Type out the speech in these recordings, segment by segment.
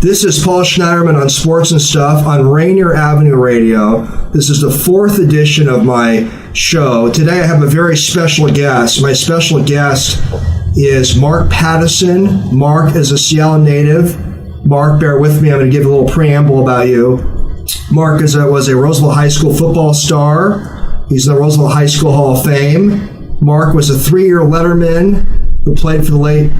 This is Paul Schneiderman on Sports and Stuff on Rainier Avenue Radio. This is the 4th edition of my show. Today I have a very special guest. My special guest is Mark Pattison. Mark is a Seattle native. Mark, bear with me. I'm going to give a little preamble about you. Mark was a Roosevelt High School football star. He's in the Roosevelt High School Hall of Fame. Mark was a 3-year letterman who played for the late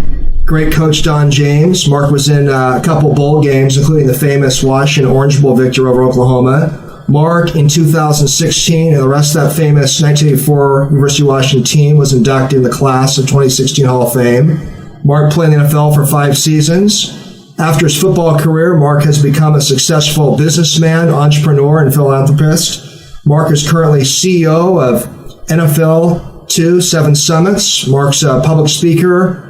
great coach Don James. Mark was in a couple bowl games, including the famous Washington Orange Bowl victory over Oklahoma. Mark, in 2016, and the rest of that famous 1984 University of Washington team was inducted in the class of 2016 Hall of Fame. Mark played in the NFL for 5 seasons. After his football career, Mark has become a successful businessman, entrepreneur, and philanthropist. Mark is currently CEO of NFL 7 Summits. Mark's a public speaker,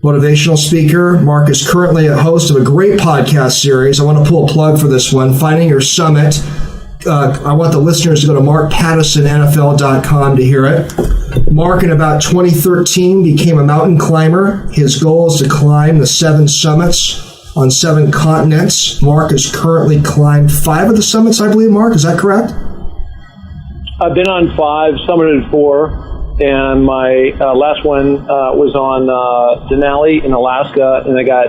motivational speaker. Mark is currently a host of a great podcast series. I want to pull a plug for this one, Finding Your Summit. I want the listeners to go to markpattisonnfl.com to hear it. Mark, in about 2013, became a mountain climber. His goal is to climb the 7 summits on 7 continents. Mark has currently climbed 5 of the summits, I believe. Mark, is that correct? I've been on 5, summited 4. And my last one was on Denali in Alaska, and I got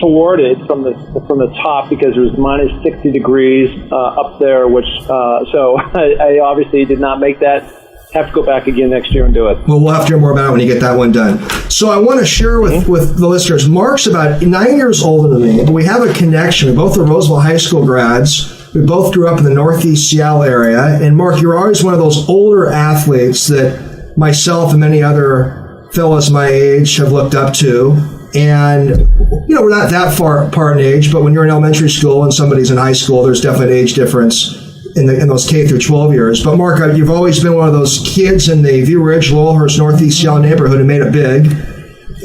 thwarted from the top because it was minus 60 degrees up there, which so I obviously did not make that. Have to go back again next year and do it. Well, we'll have to hear more about it when you get that one done. So I want to share with the listeners, Mark's about 9 years older than me, but we have a connection. We both are Roosevelt High School grads. We both grew up in the Northeast Seattle area. And Mark, you're always one of those older athletes that myself and many other fellows my age have looked up to. And, we're not that far apart in age, but when you're in elementary school and somebody's in high school, there's definitely an age difference in those K through 12 years. But Mark, you've always been one of those kids in the View Ridge, Lowellhurst, Northeast Seattle neighborhood who made it big.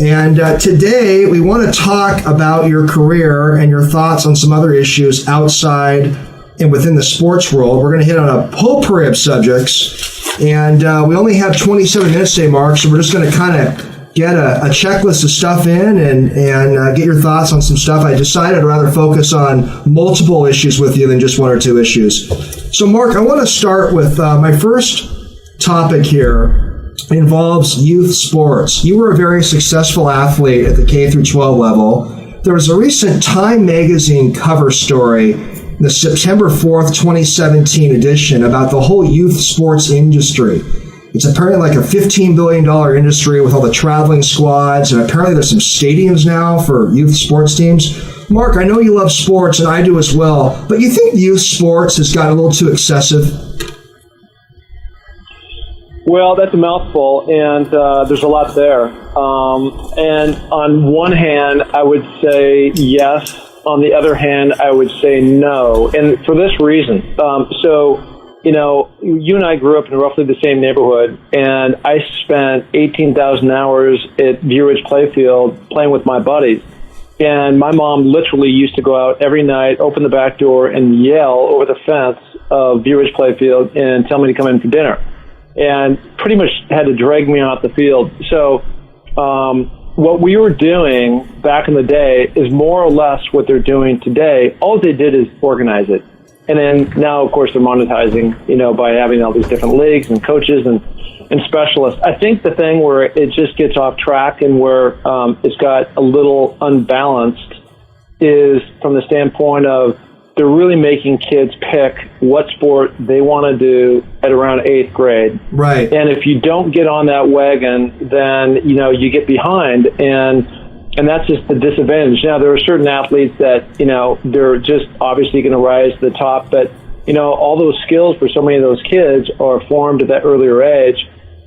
And today we want to talk about your career and your thoughts on some other issues outside and within the sports world. We're going to hit on a potpourri of subjects. And we only have 27 minutes today, Mark, so we're just going to kind of get a checklist of stuff in and get your thoughts on some stuff. I decided I'd rather focus on multiple issues with you than just 1 or 2 issues. So, Mark, I want to start with my first topic here. It involves youth sports. You were a very successful athlete at the K through 12 level. There was a recent Time magazine cover story, the September 4th, 2017 edition, about the whole youth sports industry. It's apparently like a $15 billion industry with all the traveling squads, and apparently there's some stadiums now for youth sports teams. Mark, I know you love sports, and I do as well, but you think youth sports has gotten a little too excessive? Well, that's a mouthful, and there's a lot there. And on one hand, I would say yes. On the other hand, I would say no, and for this reason. You and I grew up in roughly the same neighborhood, and I spent 18,000 hours at View Ridge Playfield playing with my buddies. And my mom literally used to go out every night, open the back door, and yell over the fence of View Ridge Playfield and tell me to come in for dinner. And pretty much had to drag me off the field. So what we were doing back in the day is more or less what they're doing today. All they did is organize it. And then now, of course, they're monetizing, by having all these different leagues and coaches and specialists. I think the thing where it just gets off track and where it's got a little unbalanced is from the standpoint of they're really making kids pick what sport they want to do at around 8th grade. Right. And if you don't get on that wagon, then, you get behind. And that's just the disadvantage. Now, there are certain athletes that, they're just obviously going to rise to the top. But, all those skills for so many of those kids are formed at that earlier age.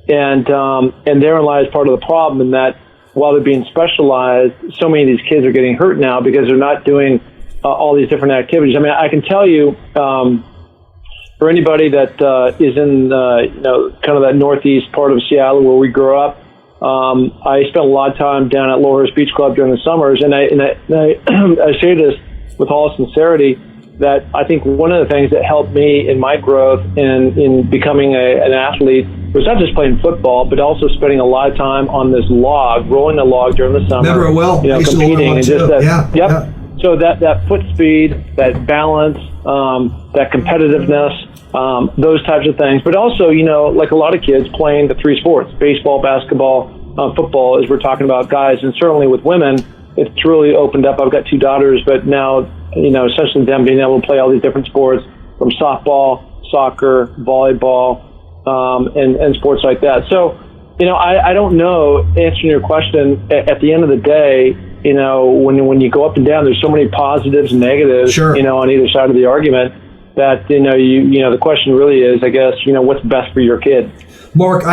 And therein lies part of the problem in that while they're being specialized, so many of these kids are getting hurt now because they're not doing all these different activities. I mean, I can tell you, for anybody that is in, kind of that northeast part of Seattle where we grew up, I spent a lot of time down at Lowellhurst Beach Club during the summers, and I say this with all sincerity, that I think one of the things that helped me in my growth in becoming an athlete was not just playing football, but also spending a lot of time on this log, rolling the log during the summer. Remember it well. Competing and just that. Yeah. Yep. So that foot speed, that balance, that competitiveness, those types of things. But also, like a lot of kids playing the three sports, baseball, basketball, football, as we're talking about guys, and certainly with women, it's really opened up. I've got two daughters, but now, essentially them being able to play all these different sports, from softball, soccer, volleyball, and sports like that. So, I don't know, answering your question, at the end of the day, when you go up and down, there's so many positives and negatives, sure, on either side of the argument that, the question really is, I guess, what's best for your kid. Mark,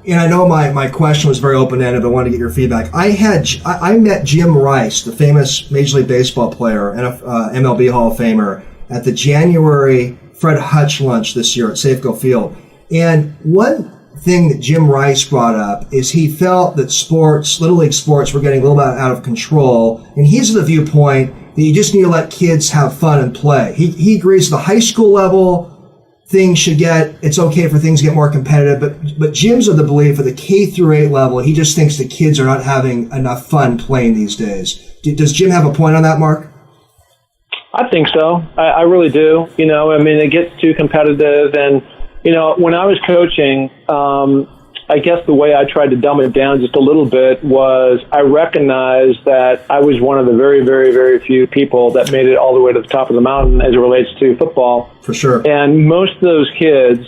and I know my question was very open-ended, but I wanted to get your feedback. I met Jim Rice, the famous Major League Baseball player and MLB Hall of Famer, at the January Fred Hutch lunch this year at Safeco Field. And one thing that Jim Rice brought up is he felt that Little League sports were getting a little bit out of control. And he's of the viewpoint that you just need to let kids have fun and play. He agrees the high school level, it's okay for things to get more competitive, but Jim's of the belief at the K through 8 level, he just thinks the kids are not having enough fun playing these days. Does Jim have a point on that, Mark? I think so. I really do. It gets too competitive. And, when I was coaching, I guess the way I tried to dumb it down just a little bit was I recognized that I was one of the very, very, very few people that made it all the way to the top of the mountain as it relates to football. For sure. And most of those kids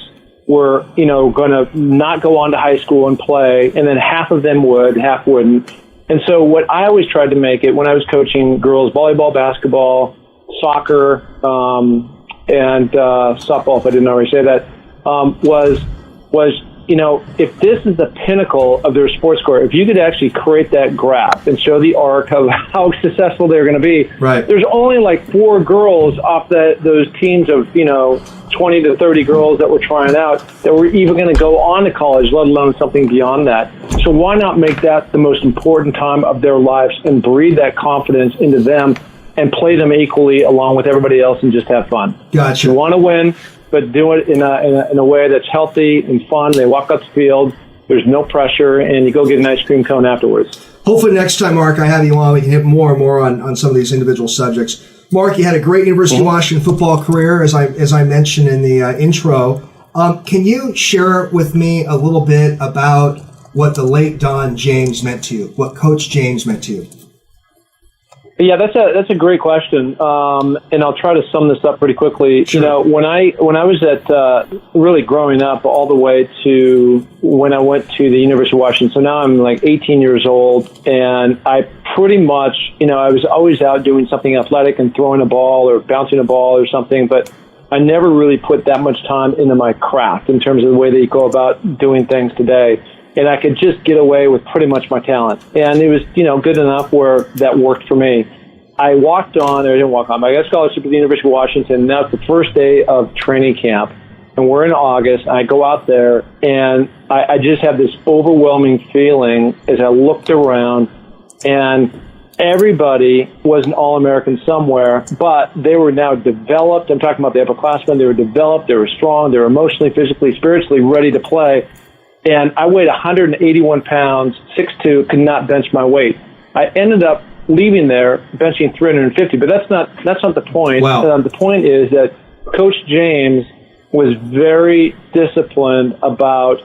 were, going to not go on to high school and play, and then half of them would, half wouldn't. And so what I always tried to make it when I was coaching girls volleyball, basketball, soccer, and softball, if I didn't already say that, was if this is the pinnacle of their sports career, if you could actually create that graph and show the arc of how successful they're going to be, right. There's only like 4 girls off those teams of, 20 to 30 girls that were trying out that were even going to go on to college, let alone something beyond that. So why not make that the most important time of their lives and breathe that confidence into them and play them equally along with everybody else and just have fun? Gotcha. You want to win, but do it in a way that's healthy and fun. They walk up the field, there's no pressure, and you go get an ice cream cone afterwards. Hopefully next time, Mark, I have you on, we can hit more and more on some of these individual subjects. Mark, you had a great University of Washington football career, as I mentioned in the intro. Can you share with me a little bit about what the late Don James meant to you, what Coach James meant to you? Yeah, that's a great question, and I'll try to sum this up pretty quickly. Sure. When I was at really growing up all the way to when I went to the University of Washington, so now I'm like 18 years old, and I pretty much, I was always out doing something athletic and throwing a ball or bouncing a ball or something, but I never really put that much time into my craft in terms of the way that you go about doing things today. And I could just get away with pretty much my talent. And it was, good enough where that worked for me. I didn't walk on. I got a scholarship at the University of Washington. Now it's the first day of training camp, and we're in August. I go out there, and I just have this overwhelming feeling as I looked around, and everybody was an All-American somewhere, but they were now developed. I'm talking about the upperclassmen. They were developed. They were strong. They were emotionally, physically, spiritually ready to play. And I weighed 181 pounds, 6'2", could not bench my weight. I ended up leaving there benching 350, but that's not the point. Wow. The point is that Coach James was very disciplined about,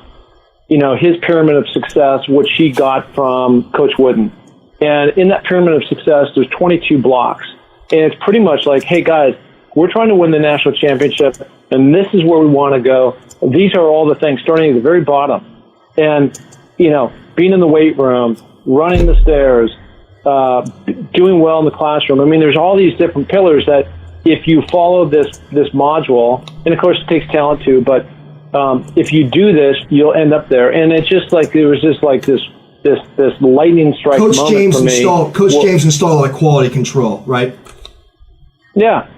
his pyramid of success, which he got from Coach Wooden. And in that pyramid of success, there's 22 blocks. And it's pretty much like, hey, guys, we're trying to win the national championship, and this is where we want to go. These are all the things, starting at the very bottom. And, being in the weight room, running the stairs, doing well in the classroom. I mean, there's all these different pillars that if you follow this module, and of course it takes talent too, but if you do this, you'll end up there. And it's just like, it was just like this lightning strike moment for me. Coach James installed a quality control, right? Yeah.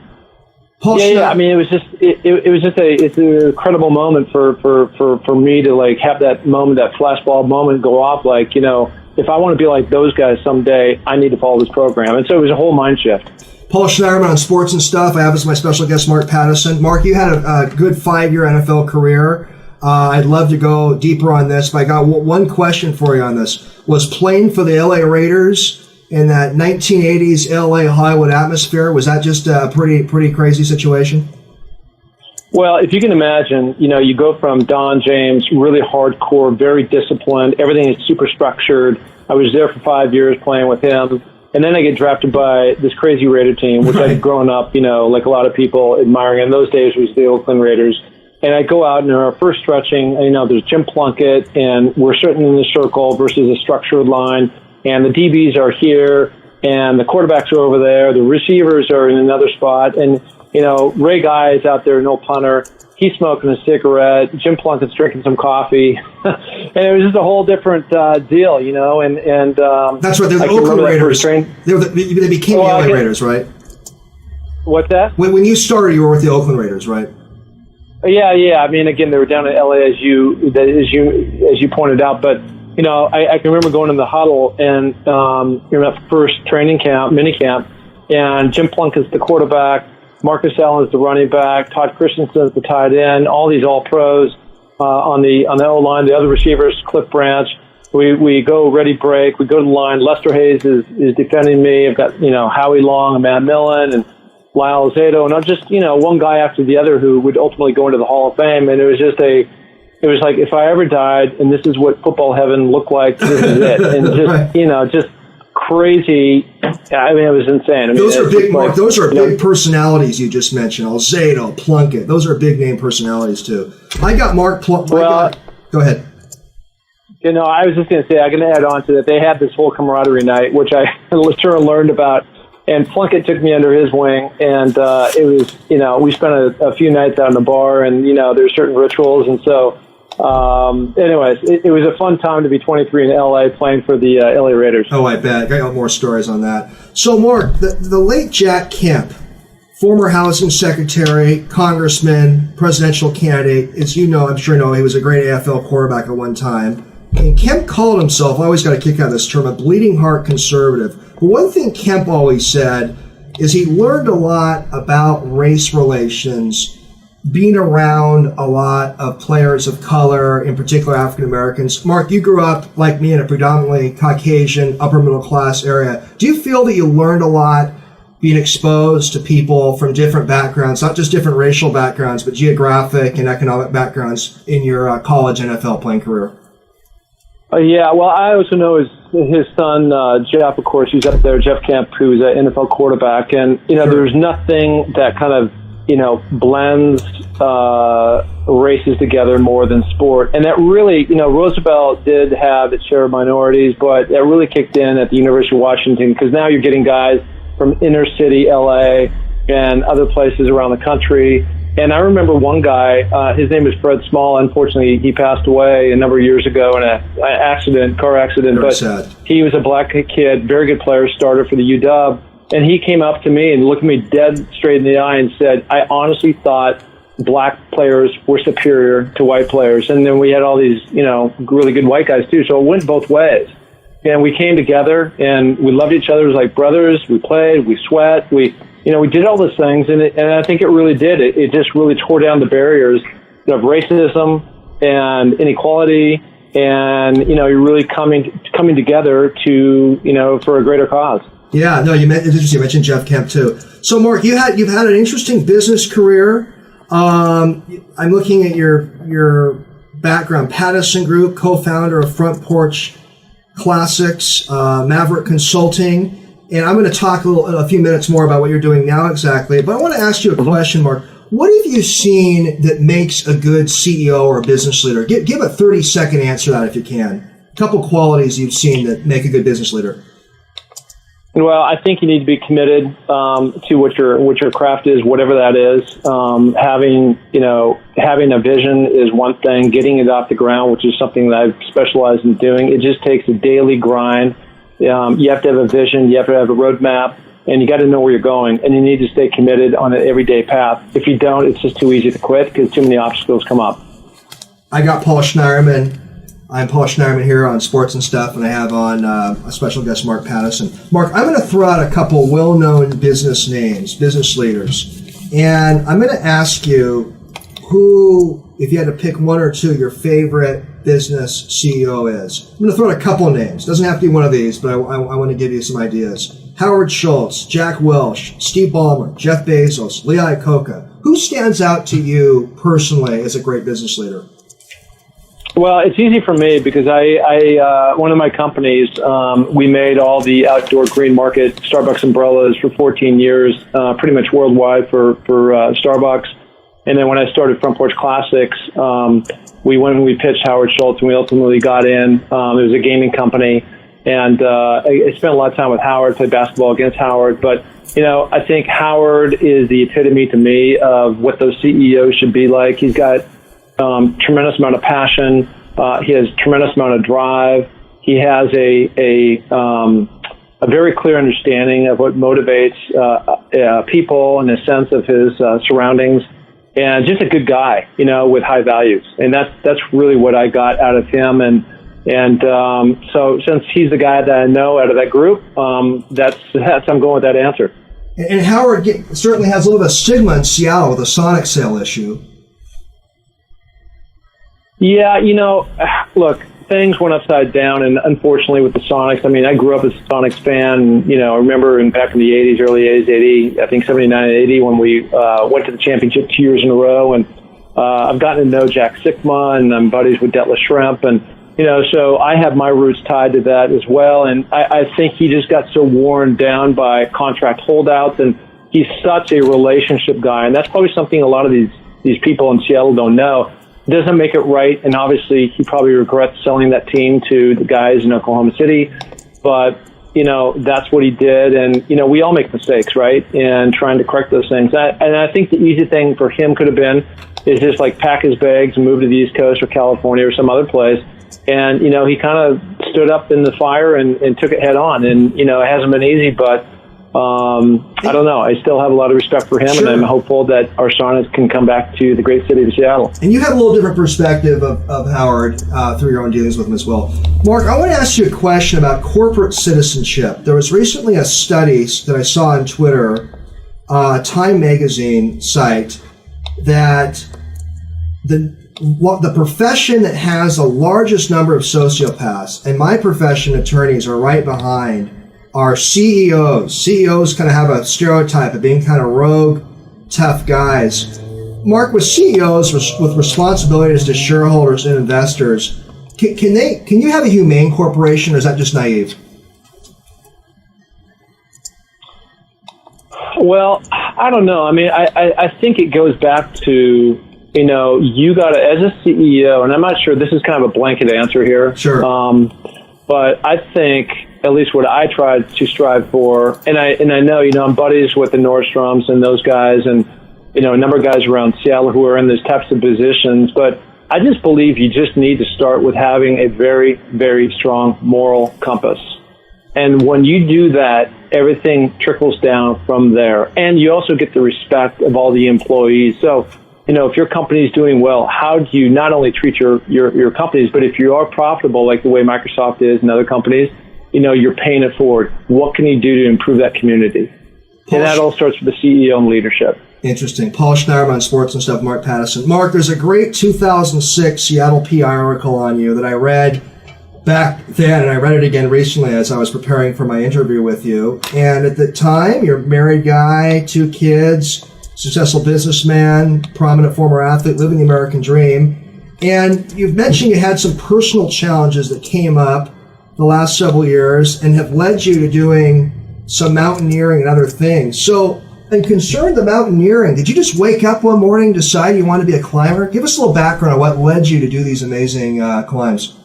Yeah. I mean, it was just it's an incredible moment for me to like have that moment, that flashbulb moment go off. Like, if I want to be like those guys someday, I need to follow this program. And so it was a whole mind shift. Paul Schneiderman on Sports and Stuff. I have as my special guest, Mark Pattison. Mark, you had a good 5-year NFL career. I'd love to go deeper on this, but I got one question for you on this. Was playing for the LA Raiders in that 1980s LA Hollywood atmosphere? Was that just a pretty crazy situation? Well, if you can imagine, you go from Don James, really hardcore, very disciplined. Everything is super structured. I was there for 5 years playing with him. And then I get drafted by this crazy Raider team, which I'd grown up, like a lot of people admiring. In those days, was the Oakland Raiders. And I go out, and in our first stretching, there's Jim Plunkett, and we're sitting in the circle versus a structured line. And the DBs are here, and the quarterbacks are over there. The receivers are in another spot. And Ray Guy is out there, no punter. He's smoking a cigarette. Jim Plunkett's drinking some coffee. And it was just a whole different deal, And that's right. They're the Oakland Raiders. They became the LA Raiders, right? What's that? When you started, you were with the Oakland Raiders, right? Yeah. I mean, again, they were down in LA as you pointed out. But I can remember going in the huddle and that first training camp, mini camp, and Jim Plunkett's the quarterback. Marcus Allen's the running back, Todd Christensen's the tight end, all these all pros on the O-line, the other receivers, Cliff Branch. We go ready break, we go to the line. Lester Hayes is defending me. I've got, Howie Long and Matt Millen and Lyle Zato, and I'm just, one guy after the other who would ultimately go into the Hall of Fame. And it was like, if I ever died and this is what football heaven looked like, this is it. And just, just crazy. I mean, it was insane. Those are big, Mark. Those are big personalities you just mentioned. Alzado, Plunkett. Those are big name personalities too. I got Mark Plunkett. Well, go ahead. I was just going to say, I'm going to add on to that. They had this whole camaraderie night, which I sort of learned about. And Plunkett took me under his wing, and it was, we spent a few nights out in the bar, and there's certain rituals, and so. Anyways, it was a fun time to be 23 in LA playing for the LA Raiders. Oh, I bet. I got more stories on that. So, Mark, the late Jack Kemp, former housing secretary, congressman, presidential candidate, as you know, I'm sure you know, he was a great AFL quarterback at one time. And Kemp called himself, I always got a kick out of this term, a bleeding heart conservative. But one thing Kemp always said is he learned a lot about race relations being around a lot of players of color, in particular African Americans. Mark, you grew up, like me, in a predominantly Caucasian, upper middle class area. Do you feel that you learned a lot being exposed to people from different backgrounds, not just different racial backgrounds, but geographic and economic backgrounds in your college NFL playing career? Yeah, well, I also know his son, Jeff, of course, he's up there, Jeff Kemp, who's an NFL quarterback. And, Sure. There's nothing that kind of, blends races together more than sport. And that really, Roosevelt did have its share of minorities, but that really kicked in at the University of Washington, because now you're getting guys from inner city LA and other places around the country. And I remember one guy, his name is Fred Small. Unfortunately, he passed away a number of years ago in a car accident. Very but sad. He was a black kid, very good player, starter for the UW. And he came up to me and looked me dead straight in the eye and said, I honestly thought black players were superior to white players. And then we had all these, really good white guys too. So it went both ways. And we came together and we loved each other as like brothers. We played, we sweat, we did all those things. And I think it really did. It just really tore down the barriers of racism and inequality. And, you're really coming together to, for a greater cause. Yeah, no, it's interesting. You mentioned Jeff Kemp too. So, Mark, you've had an interesting business career. I'm looking at your background. Pattison Group, co-founder of Front Porch Classics, Maverick Consulting, and I'm going to talk a few minutes more about what you're doing now exactly. But I want to ask you a question, Mark. What have you seen that makes a good CEO or a business leader? Give a 30-second answer to that if you can. A couple qualities you've seen that make a good business leader. Well, I think you need to be committed to what your craft is, whatever that is. Having a vision is one thing. Getting it off the ground, which is something that I've specialized in doing, it just takes a daily grind. You have to have a vision. You have to have a roadmap, and you got to know where you're going. And you need to stay committed on an everyday path. If you don't, it's just too easy to quit because too many obstacles come up. I got Paul Schneiderman. I'm Paul Schneiderman here on Sports and Stuff, and I have on a special guest, Mark Pattison. Mark, I'm going to throw out a couple well-known business names, business leaders, and I'm going to ask you who if you had to pick one or two, your favorite business CEO is? I'm going to throw out a couple of names. Doesn't have to be one of these, but I want to give you some ideas. Howard Schultz, Jack Welch, Steve Ballmer, Jeff Bezos, Lee Iacocca. Who stands out to you personally as a great business leader? Well, it's easy for me because I one of my companies, we made all the outdoor green market Starbucks umbrellas for 14 years, pretty much worldwide for Starbucks. And then when I started Front Porch Classics, we went and we pitched Howard Schultz, and we ultimately got in. It was a gaming company, and I spent a lot of time with Howard, played basketball against Howard. But, I think Howard is the epitome to me of what those CEOs should be like. He's got tremendous amount of passion. He has tremendous amount of drive. He has a very clear understanding of what motivates people and a sense of his surroundings, and just a good guy, with high values. And that's really what I got out of him. And so since he's the guy that I know out of that group, that's I'm going with that answer. And Howard certainly has a little bit of stigma in Seattle with the Sonic sale issue. Yeah, look, things went upside down, and unfortunately with the Sonics, I grew up as a Sonics fan. I remember back in the 80s, early 80s, 80, I think 79 and 80, when we went to the championship 2 years in a row, and I've gotten to know Jack Sikma, and I'm buddies with Detlef Schrempf, and so I have my roots tied to that as well. And I think he just got so worn down by contract holdouts, and he's such a relationship guy. And that's probably something a lot of these people in Seattle don't know. Doesn't make it right. And obviously he probably regrets selling that team to the guys in Oklahoma City. But, that's what he did. And, we all make mistakes, right? And trying to correct those things. And I think the easy thing for him could have been is just like pack his bags and move to the East Coast or California or some other place. And, he kind of stood up in the fire and took it head on. And, it hasn't been easy, but I don't know. I still have a lot of respect for him, sure. And I'm hopeful that our Sonics can come back to the great city of Seattle. And you have a little different perspective of Howard through your own dealings with him as well. Mark, I want to ask you a question about corporate citizenship. There was recently a study that I saw on Twitter, Time Magazine site, that the profession that has the largest number of sociopaths, and my profession, attorneys, are right behind, are CEOs. CEOs kind of have a stereotype of being kind of rogue, tough guys. Mark, with CEOs with responsibilities to shareholders and investors, can you have a humane corporation, or is that just naive? Well, I don't know. I think it goes back to, you got to, as a CEO, and I'm not sure, this is kind of a blanket answer here. Sure. But I think, at least what I try to strive for, and I know, I'm buddies with the Nordstroms and those guys, and, a number of guys around Seattle who are in those types of positions. But I just believe you just need to start with having a very, very strong moral compass. And when you do that, everything trickles down from there. And you also get the respect of all the employees. So, if your company is doing well, how do you not only treat your companies, but if you are profitable, like the way Microsoft is and other companies, you're paying it forward. What can you do to improve that community? And that all starts with the CEO and leadership. Interesting. Paul Schneiderman on Sports and Stuff, Mark Pattison. Mark, there's a great 2006 Seattle PI article on you that I read back then, and I read it again recently as I was preparing for my interview with you. And at the time, you're a married guy, 2 kids, successful businessman, prominent former athlete, living the American dream. And you've mentioned you had some personal challenges that came up the last several years and have led you to doing some mountaineering and other things. So, and concerned the mountaineering, did you just wake up one morning and decide you want to be a climber? Give us a little background on what led you to do these amazing climbs.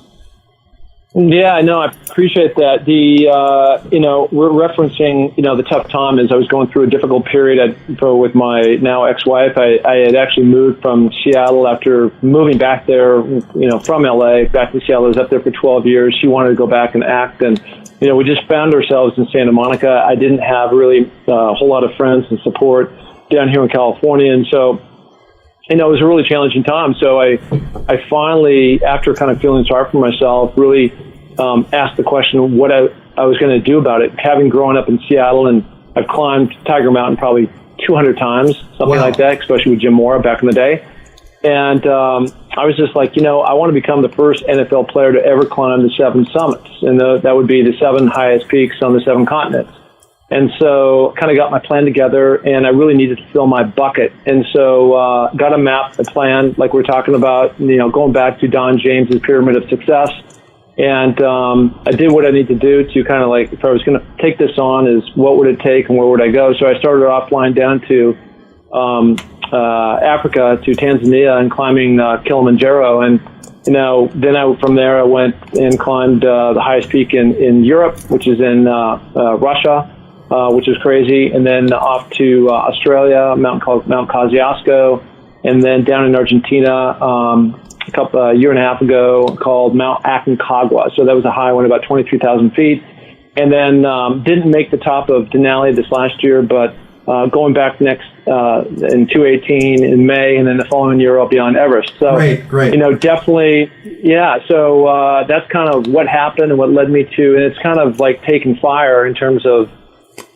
Yeah, no, I appreciate that. We're referencing, the tough time as I was going through a difficult period with my now ex-wife. I had actually moved from Seattle after moving back there, from LA back to Seattle. I was up there for 12 years. She wanted to go back and act. And, we just found ourselves in Santa Monica. I didn't have really a whole lot of friends and support down here in California. And so, it was a really challenging time. So I finally, after kind of feeling sorry for myself, really asked the question what I was going to do about it. Having grown up in Seattle, and I've climbed Tiger Mountain probably 200 times, something like that, especially with Jim Mora back in the day. And I was just like, I want to become the first NFL player to ever climb the 7 summits. And that would be the 7 highest peaks on the 7 continents. And so kind of got my plan together, and I really needed to fill my bucket. And so got a map, a plan, like we're talking about, going back to Don James's Pyramid of Success. And I did what I need to do to kind of like, if I was going to take this on, is what would it take and where would I go? So I started off flying down to Africa, to Tanzania, and climbing Kilimanjaro. And then from there I went and climbed the highest peak in Europe, which is in Russia, which is crazy. And then off to Australia, a mountain called Mount Kosciuszko, and then down in Argentina a year and a half ago, called Mount Aconcagua. So that was a high one, about 23,000 feet. And then didn't make the top of Denali this last year, but going back next in 2018 in May, and then the following year I'll be on Everest. So, great. Definitely, yeah. So that's kind of what happened and what led me to, and it's kind of like taking fire in terms of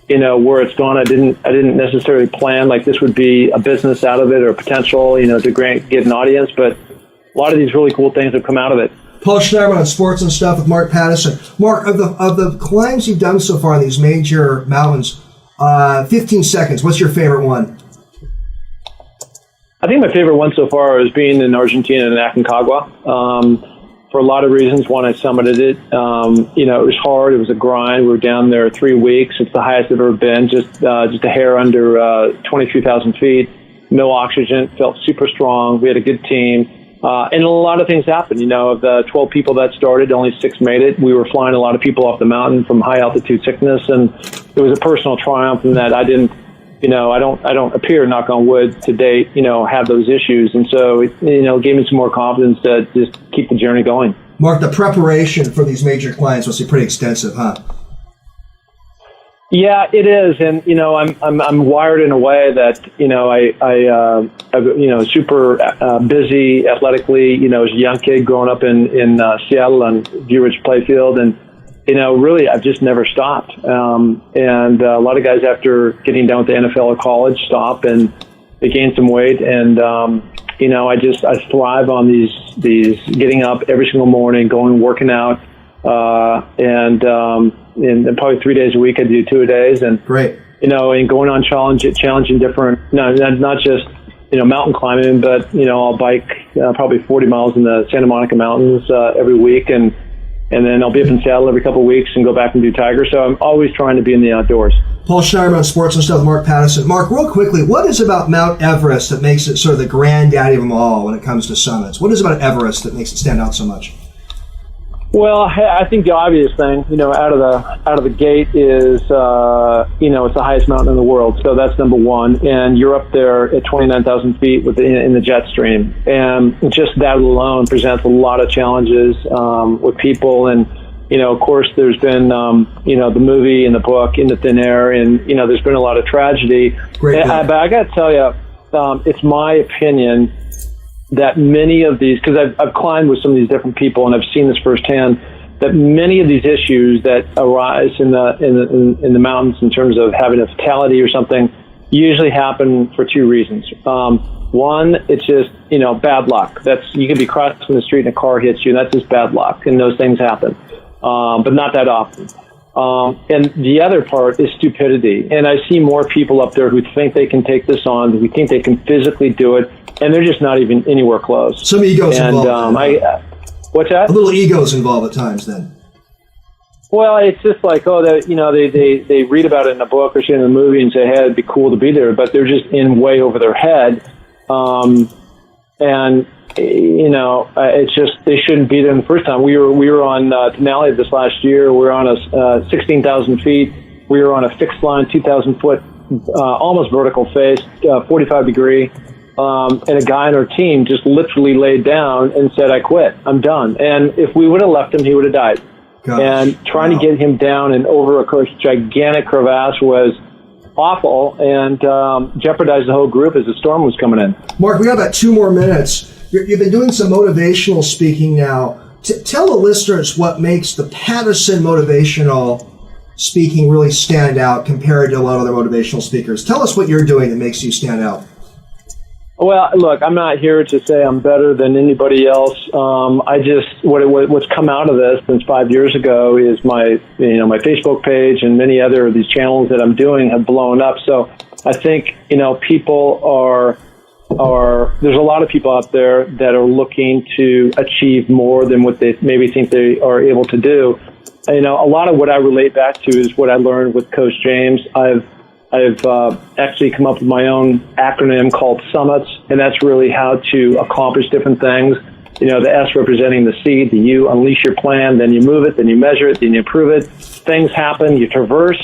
where it's gone. I didn't necessarily plan like this would be a business out of it or potential, to get an audience, but a lot of these really cool things have come out of it. Paul Schneiderman on Sports and Stuff with Mark Pattison. Mark, of the climbs you've done so far on these major mountains, 15 seconds, what's your favorite one? I think my favorite one so far is being in Argentina in Aconcagua. For a lot of reasons. One, I summited it. It was hard. It was a grind. We were down there 3 weeks. It's the highest I've ever been. Just a hair under 23,000 feet. No oxygen. Felt super strong. We had a good team. And a lot of things happened. Of the 12 people that started, only 6 made it. We were flying a lot of people off the mountain from high altitude sickness, and it was a personal triumph in that I didn't, I don't appear, knock on wood, to date, have those issues. And so it, gave me some more confidence to just keep the journey going. Mark, the preparation for these major climbs must be pretty extensive, huh? Yeah, it is, and I'm wired in a way that I'm super busy athletically. As a young kid growing up in Seattle on View Ridge Playfield, and really I've just never stopped. And a lot of guys after getting done with the NFL or college stop, and they gain some weight, and I thrive on these getting up every single morning, going working out, and probably 3 days a week. I do 2 a days, and great. And going on challenging different, not just mountain climbing, but I'll bike probably 40 miles in the Santa Monica Mountains every week, and then I'll be up in Seattle every couple of weeks and go back and do Tiger. So I'm always trying to be in the outdoors. Paul Schneiderman on Sports and Stuff with Mark Pattison. Mark, real quickly, what is about Mount Everest that makes it sort of the granddaddy of them all when it comes to summits? What is about Everest that makes it stand out so much? Well, I think the obvious thing, out of the gate is, it's the highest mountain in the world. So that's number one. And you're up there at 29,000 feet in the jet stream. And just that alone presents a lot of challenges with people. And, of course, there's been, the movie and the book, In the Thin Air. And, there's been a lot of tragedy. But I got to tell you, it's my opinion that many of these, because I've climbed with some of these different people and I've seen this firsthand, that many of these issues that arise in the mountains in terms of having a fatality or something usually happen for 2 reasons. One, it's just bad luck. You can be crossing the street and a car hits you, and that's just bad luck, and those things happen, but not that often. And the other part is stupidity. And I see more people up there who think they can take this on, who think they can physically do it, and they're just not even anywhere close. Some egos involved. What's that? A little egos involved at times then. Well, it's just like, they read about it in a book or see it in a movie and say, hey, it'd be cool to be there, but they're just in way over their head. It's just, they shouldn't be there the first time. We were on Denali this last year. We were on a 16,000 feet. We were on a fixed line, 2,000 foot, almost vertical face, 45 degree. And a guy on our team just literally laid down and said, I quit. I'm done. And if we would have left him, he would have died. Gosh, and trying to get him down and over a gigantic crevasse was awful, and jeopardized the whole group as the storm was coming in. Mark, we got about 2 more minutes. You've been doing some motivational speaking now. Tell the listeners what makes the Pattison motivational speaking really stand out compared to a lot of other motivational speakers. Tell us what you're doing that makes you stand out. Well, look, I'm not here to say I'm better than anybody else. What's come out of this since 5 years ago is my Facebook page and many other of these channels that I'm doing have blown up. So I think, people there's a lot of people out there that are looking to achieve more than what they maybe think they are able to do. A lot of what I relate back to is what I learned with Coach James. I've actually come up with my own acronym called SUMMITS, and that's really how to accomplish different things. The S representing the seed, the U, unleash your plan, then you move it, then you measure it, then you improve it. Things happen, you traverse,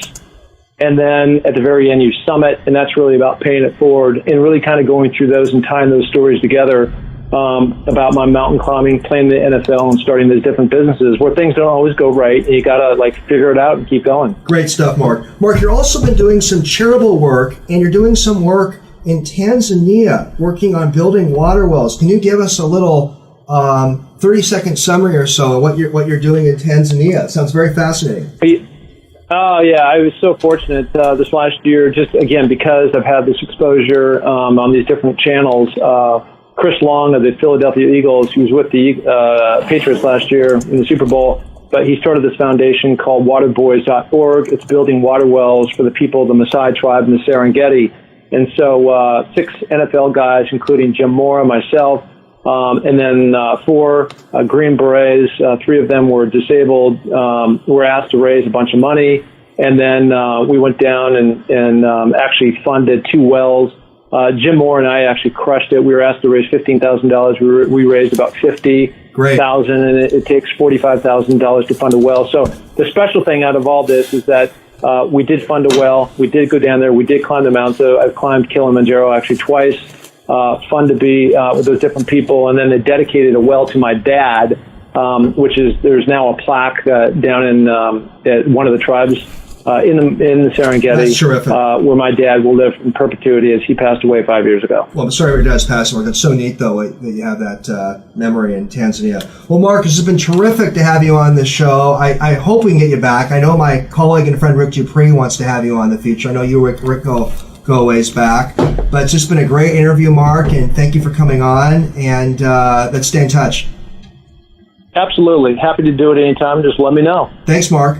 and then at the very end you summit, and that's really about paying it forward and really kind of going through those and tying those stories together about my mountain climbing, playing the NFL, and starting these different businesses where things don't always go right, and you got to figure it out and keep going. Great stuff, Mark. Mark, you've also been doing some charitable work, and you're doing some work in Tanzania, working on building water wells. Can you give us a little 30-second summary or so of what you're doing in Tanzania? It sounds very fascinating. Oh, yeah. I was so fortunate this last year, just, again, because I've had this exposure on these different channels. Chris Long of the Philadelphia Eagles, he was with the Patriots last year in the Super Bowl, but he started this foundation called waterboys.org. It's building water wells for the people of the Maasai tribe in the Serengeti. And so 6 NFL guys, including Jim Mora, myself, and then 4 Green Berets, 3 of them were disabled, were asked to raise a bunch of money. And then we went down and actually funded 2 wells. Jim Moore and I actually crushed it. We were asked to raise $15,000. We raised about $50,000, and it takes $45,000 to fund a well. So the special thing out of all this is that we did fund a well. We did go down there. We did climb the mountain. So I've climbed Kilimanjaro actually twice. Fun to be with those different people. And then they dedicated a well to my dad, there's now a plaque down in at one of the tribes in the Serengeti. That's terrific. Where my dad will live in perpetuity as he passed away 5 years ago. Well, I'm sorry your dad's passing. That's so neat, though, that you have that memory in Tanzania. Well, Mark, this has been terrific to have you on this show. I hope we can get you back. I know my colleague and friend Rick Dupree wants to have you on in the future. I know you, Rick, go a ways back. But it's just been a great interview, Mark, and thank you for coming on. And let's stay in touch. Absolutely. Happy to do it anytime. Just let me know. Thanks, Mark.